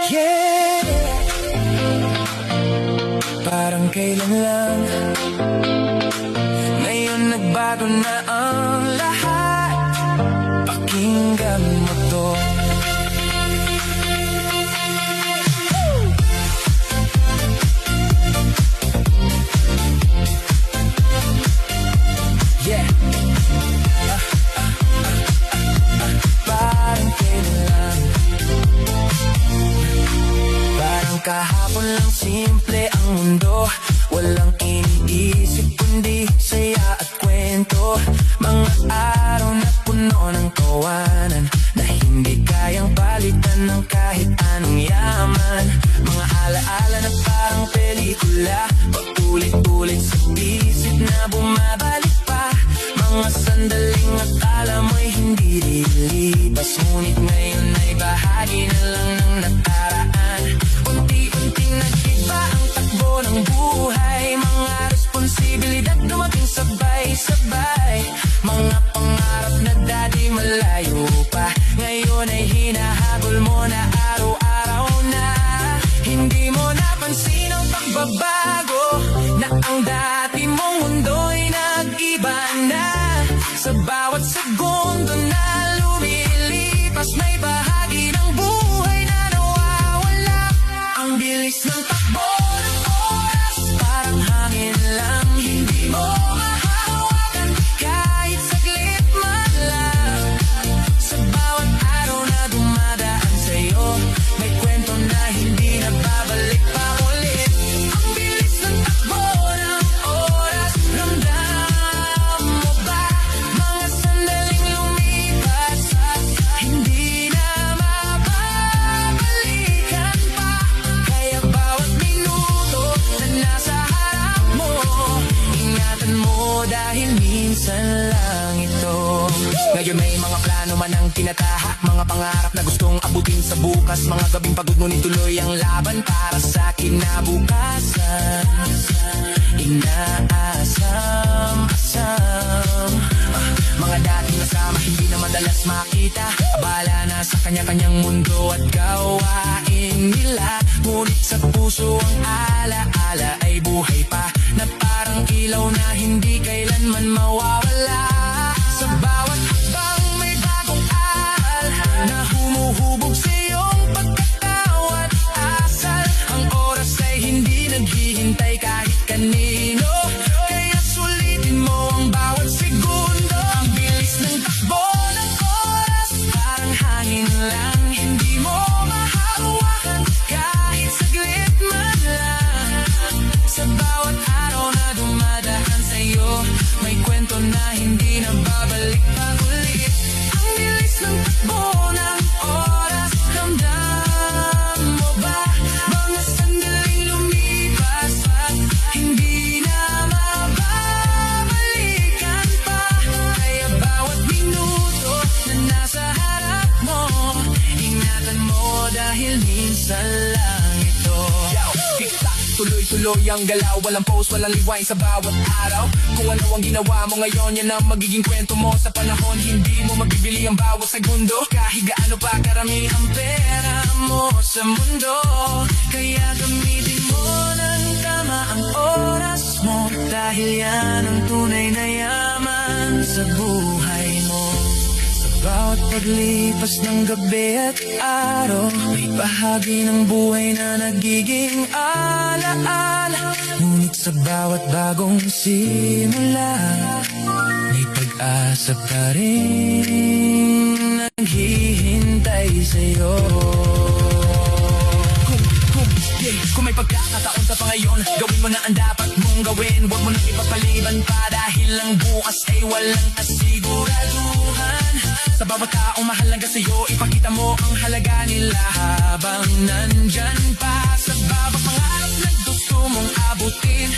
Yeah, parang kailan lang, ngayon nagbago na ang lahat. Pakinggan mo to. Yeah, parang kailan lang, parang kahapon lang simple ang mundo. Walang iniisip kundi saya at kwento. Mga araw na puno ng kawanan na hindi kayang palitan ng kahit anong yaman. Mga alaala na parang pelikula, paulit-ulit sa isip na bumabalik pa. Mga sandaling akala mo'y hindi lilipas, ngunit ngayon ay bahagi na lang ng nakaraan. Unti-unting nag-iba ang takbo ng buhay, mga responsibilidad dumating sabay-sabay. Mga pangarap na dati malayo pa, ngayon ay hinahabol mo na araw-araw na. Hindi mo napansin ang pagbabago, na ang dati mong mundo'y nag-iba na. Sa bawat segundo na lumilipas, may bahagi ng buhay na nawawala. Ang bilis ng takbo ng oras, parang hangin lang, hindi mo mahahawakan kahit saglit man lang. Sa bawat araw na dumadaan sa'yo, may kwento na hindi na babalik pa ulit. Ang bilis ng takbo ng oras, ramdam mo ba? Mga sandaling lumipas, hindi na mababalikan pa. Kaya bawat minuto na nasa harap mo, ingatan mo dahil minsan lang ito. Ngayon may mga plano man ang tinataha, mga pangarap na gustong abutin sa bukas. Mga gabing pagod ngunit tuloy ang laban para sa kinabukasan. Inaasam-asam, mga dating nasama hindi na madalas makita. Abala na sa kanya-kanyang mundo at gawain nila, ngunit sa puso ang ala-ala ay buhay pa, na parang ilaw na hindi kailanman mawawala. Sa bawat hakbang may bagong aral na humuhubog sa iyong pagkatao at asal. Ang oras ay hindi naghihintay kahit kanino, kaya sulitin mo ang bawat segundo. Ang bilis ng takbo ng oras, parang hangin lang, hindi mo mahahawakan kahit saglit man lang. Sa bawat araw na dumadaan sa'yo, may kwento na hindi na babalik pa ulit. Ang bilis ng takbo ng oras, ramdam mo ba? Mga sandaling lumipas at hindi na mababalikan pa. Kaya bawat minuto na nasa harap mo, ingatan mo dahil minsan lang ito. Tik-tak, tuloy-tuloy ang galaw, walang pause, walang liwain sa bawat araw. Kung ano ang ginawa mo ngayon, yan ang magiging kwento mo sa panahon. Hindi mo mabibili ang bawat segundo, kahit gaano pa karami ang pera mo sa mundo. Kaya gamitin mo ng tama ang oras mo, dahil yan ang tunay na yaman sa buhay mo. Bawat paglipas ng gabi at araw, may bahagi ng buhay na nagiging alaala. Ngunit sa bawat bagong simula, may pag-asa pa rin naghihintay sa'yo. Kung may pagkakataon ka pa ngayon, gawin mo na ang dapat mong gawin. Huwag mo nang ipapaliban pa, dahil ang bukas ay walang kasiguraduhan. Sa bawat taong mahalaga sa'yo, ipakita mo ang halaga nila habang nandyan pa. Sa bawat pangarap na gusto mong abutin,